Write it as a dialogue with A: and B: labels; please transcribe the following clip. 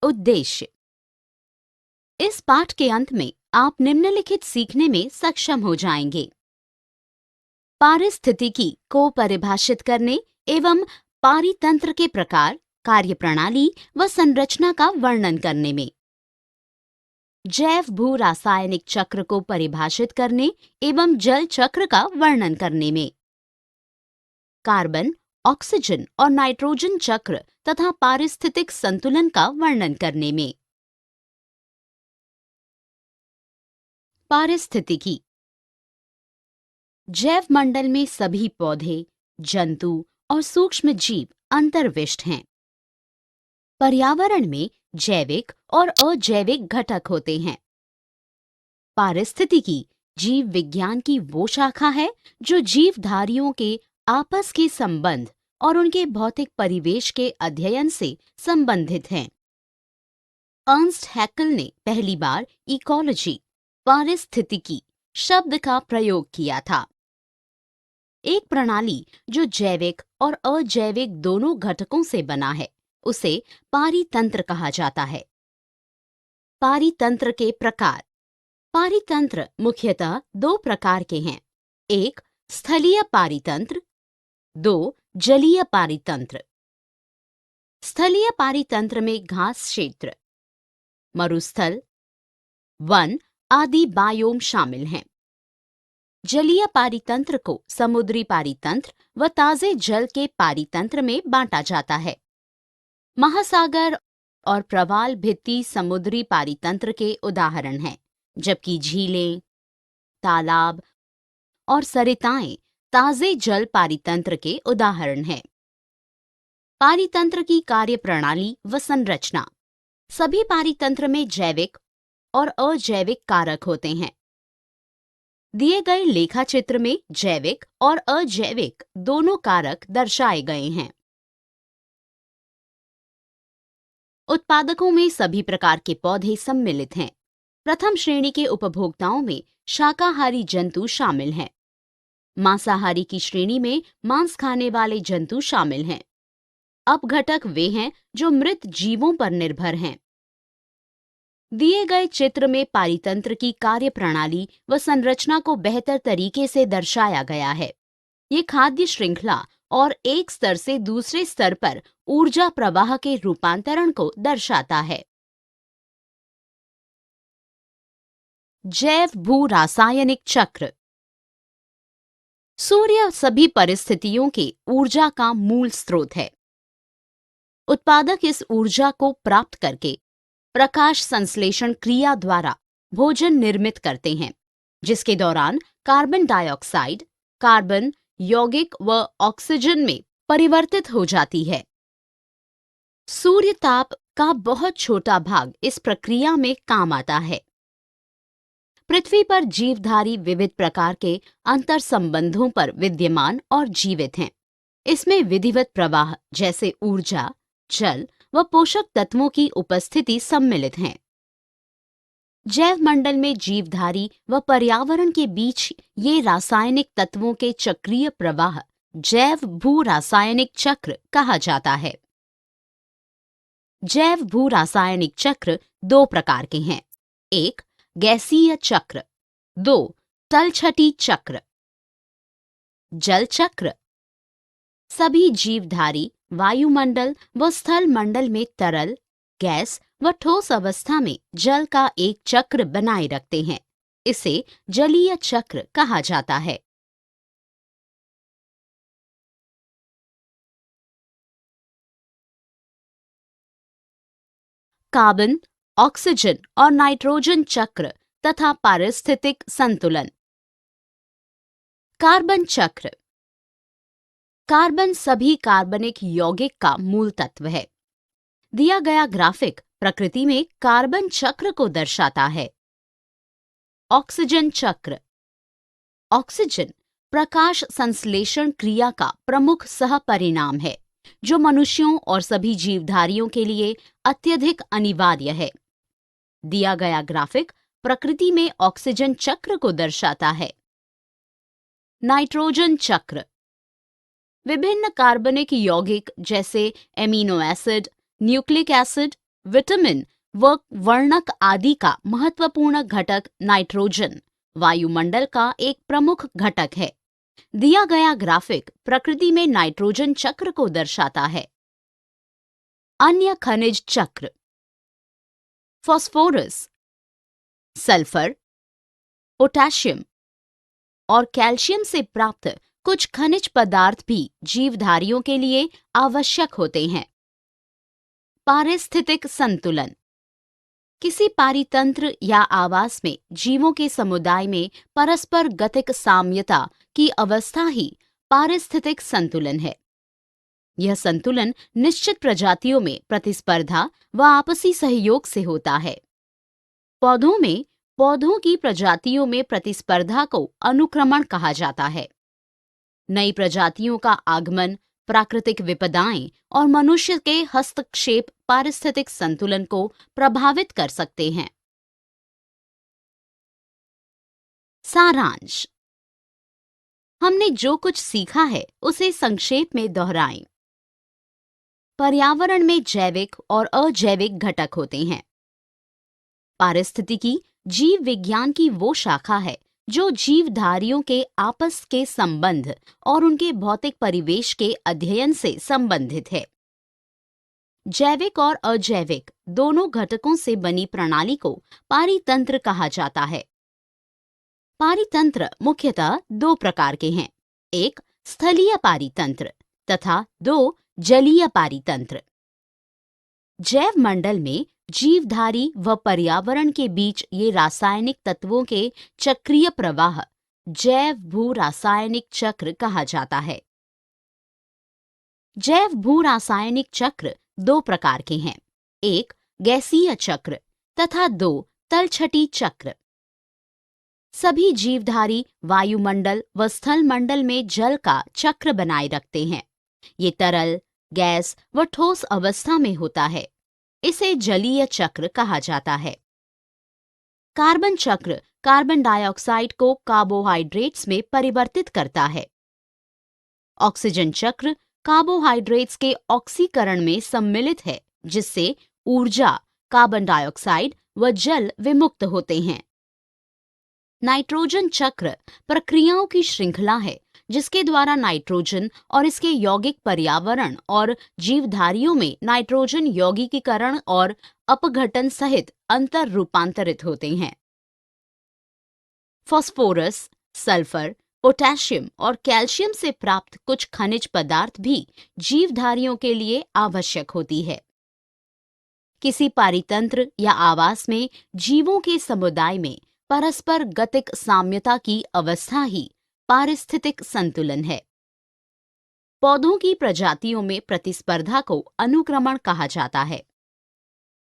A: उद्देश्य। इस पाठ के अंत में आप निम्नलिखित सीखने में सक्षम हो जाएंगे। पारिस्थितिकी को परिभाषित करने एवं पारितंत्र के प्रकार, कार्यप्रणाली व संरचना का वर्णन करने में। जैव भू रासायनिक चक्र को परिभाषित करने एवं जल चक्र का वर्णन करने में। कार्बन, ऑक्सीजन और नाइट्रोजन चक्र तथा पारिस्थितिक संतुलन का वर्णन करने में। पारिस्थितिकी। जैव मंडल में सभी पौधे, जंतु और सूक्ष्म जीव अंतर्विष्ट हैं। पर्यावरण में जैविक और अजैविक घटक होते हैं। पारिस्थितिकी जीव विज्ञान की वो शाखा है जो जीवधारियों के आपस के संबंध और उनके भौतिक परिवेश के अध्ययन से संबंधित है। अर्न्स्ट हैकेल ने पहली बार इकोलॉजी, पारिस्थितिकी शब्द का प्रयोग किया था। एक प्रणाली जो जैविक और अजैविक दोनों घटकों से बना है उसे पारितंत्र कहा जाता है। पारितंत्र के प्रकार। पारितंत्र मुख्यतः दो प्रकार के हैं। एक, स्थलीय पारितंत्र। दो, जलीय पारितंत्र। स्थलीय पारितंत्र में घास क्षेत्र, मरुस्थल, वन आदि बायोम शामिल हैं। जलीय पारितंत्र को समुद्री पारितंत्र व ताजे जल के पारितंत्र में बांटा जाता है। महासागर और प्रवाल भित्ति समुद्री पारितंत्र के उदाहरण हैं, जबकि झीलें, तालाब और सरिताएं ताजे जल पारितंत्र के उदाहरण हैं। पारितंत्र की कार्यप्रणाली व संरचना। सभी पारितंत्र में जैविक और अजैविक कारक होते हैं। दिए गए लेखाचित्र में जैविक और अजैविक दोनों कारक दर्शाए गए हैं। उत्पादकों में सभी प्रकार के पौधे सम्मिलित हैं। प्रथम श्रेणी के उपभोक्ताओं में शाकाहारी जंतु शामिल हैं। मांसाहारी की श्रेणी में मांस खाने वाले जंतु शामिल हैं। अपघटक वे हैं जो मृत जीवों पर निर्भर हैं। दिए गए चित्र में पारितंत्र की कार्यप्रणाली व संरचना को बेहतर तरीके से दर्शाया गया है। ये खाद्य श्रृंखला और एक स्तर से दूसरे स्तर पर ऊर्जा प्रवाह के रूपांतरण को दर्शाता है। जैव भू रासायनिक चक्र। सूर्य सभी परिस्थितियों के ऊर्जा का मूल स्रोत है। उत्पादक इस ऊर्जा को प्राप्त करके प्रकाश संश्लेषण क्रिया द्वारा भोजन निर्मित करते हैं, जिसके दौरान कार्बन डाइऑक्साइड, कार्बन यौगिक व ऑक्सीजन में परिवर्तित हो जाती है। सूर्य ताप का बहुत छोटा भाग इस प्रक्रिया में काम आता है। पृथ्वी पर जीवधारी विविध प्रकार के अंतर संबंधों पर विद्यमान और जीवित हैं। इसमें विधिवत प्रवाह जैसे ऊर्जा, जल व पोषक तत्वों की उपस्थिति सम्मिलित हैं। जैव मंडल में जीवधारी व पर्यावरण के बीच ये रासायनिक तत्वों के चक्रीय प्रवाह जैव भू रासायनिक चक्र कहा जाता है। जैव भू रासायनिक चक्र दो प्रकार के हैं। एक, गैसीय चक्र। दो, तलछटी चक्र। जल चक्र। सभी जीवधारी वायुमंडल व स्थल मंडल में तरल, गैस व ठोस अवस्था में जल का एक चक्र बनाए रखते हैं। इसे जलीय चक्र कहा जाता है। कार्बन, ऑक्सीजन और नाइट्रोजन चक्र तथा पारिस्थितिक संतुलन। कार्बन चक्र। कार्बन सभी कार्बनिक यौगिक का मूल तत्व है। दिया गया ग्राफिक प्रकृति में कार्बन चक्र को दर्शाता है। ऑक्सीजन चक्र। ऑक्सीजन प्रकाश संश्लेषण क्रिया का प्रमुख सहपरिणाम है, जो मनुष्यों और सभी जीवधारियों के लिए अत्यधिक अनिवार्य है। दिया गया ग्राफिक प्रकृति में ऑक्सीजन चक्र को दर्शाता है। नाइट्रोजन चक्र। विभिन्न कार्बनिक यौगिक जैसे amino acid, nucleic acid vitamin व वर्णक आदि का महत्वपूर्ण घटक नाइट्रोजन वायुमंडल का एक प्रमुख घटक है। दिया गया ग्राफिक प्रकृति में नाइट्रोजन चक्र को दर्शाता है। अन्य खनिज चक्र फास्फोरस, सल्फर, पोटेशियम और कैल्शियम से प्राप्त कुछ खनिज पदार्थ भी जीवधारियों के लिए आवश्यक होते हैं। पारिस्थितिक संतुलन किसी पारितंत्र या आवास में जीवों के समुदाय में परस्पर गतिक साम्यता की अवस्था ही पारिस्थितिक संतुलन है। यह संतुलन निश्चित प्रजातियों में प्रतिस्पर्धा व आपसी सहयोग से होता है। पौधों में पौधों की प्रजातियों में प्रतिस्पर्धा को अनुक्रमण कहा जाता है। नई प्रजातियों का आगमन, प्राकृतिक विपदाएं और मनुष्य के हस्तक्षेप पारिस्थितिक संतुलन को प्रभावित कर सकते हैं। सारांश हमने जो कुछ सीखा है उसे संक्षेप में दोहराएं। पर्यावरण में जैविक और अजैविक घटक होते हैं। पारिस्थितिकी जीव विज्ञान की वो शाखा है जो जीवधारियों के आपस के संबंध और उनके भौतिक परिवेश के अध्ययन से संबंधित है। जैविक और अजैविक दोनों घटकों से बनी प्रणाली को पारितंत्र कहा जाता है। पारितंत्र मुख्यतः दो प्रकार के हैं, एक स्थलीय पारितंत्र तथा दो जलीय पारितंत्र। जैव मंडल में जीवधारी व पर्यावरण के बीच ये रासायनिक तत्वों के चक्रीय प्रवाह जैव भू रासायनिक चक्र कहा जाता है। जैव भू रासायनिक चक्र दो प्रकार के हैं, एक गैसीय चक्र तथा दो तलछटी चक्र। सभी जीवधारी वायुमंडल व स्थल मंडल में जल का चक्र बनाए रखते हैं। ये तरल, गैस व ठोस अवस्था में होता है। इसे जलीय चक्र कहा जाता है। कार्बन चक्र कार्बन डाइऑक्साइड को कार्बोहाइड्रेट्स में परिवर्तित करता है। ऑक्सीजन चक्र कार्बोहाइड्रेट्स के ऑक्सीकरण में सम्मिलित है, जिससे ऊर्जा, कार्बन डाइऑक्साइड व जल विमुक्त होते हैं। नाइट्रोजन चक्र प्रक्रियाओं की श्रृंखला है जिसके द्वारा नाइट्रोजन और इसके यौगिक पर्यावरण और जीवधारियों में नाइट्रोजन यौगिकीकरण और अपघटन सहित अंतर रूपांतरित होते हैं। फास्फोरस, सल्फर, पोटेशियम और कैल्शियम से प्राप्त कुछ खनिज पदार्थ भी जीवधारियों के लिए आवश्यक होती है। किसी पारितंत्र या आवास में जीवों के समुदाय में परस्पर गतिक साम्यता की अवस्था ही पारिस्थितिक संतुलन है। पौधों की प्रजातियों में प्रतिस्पर्धा को अनुक्रमण कहा जाता है।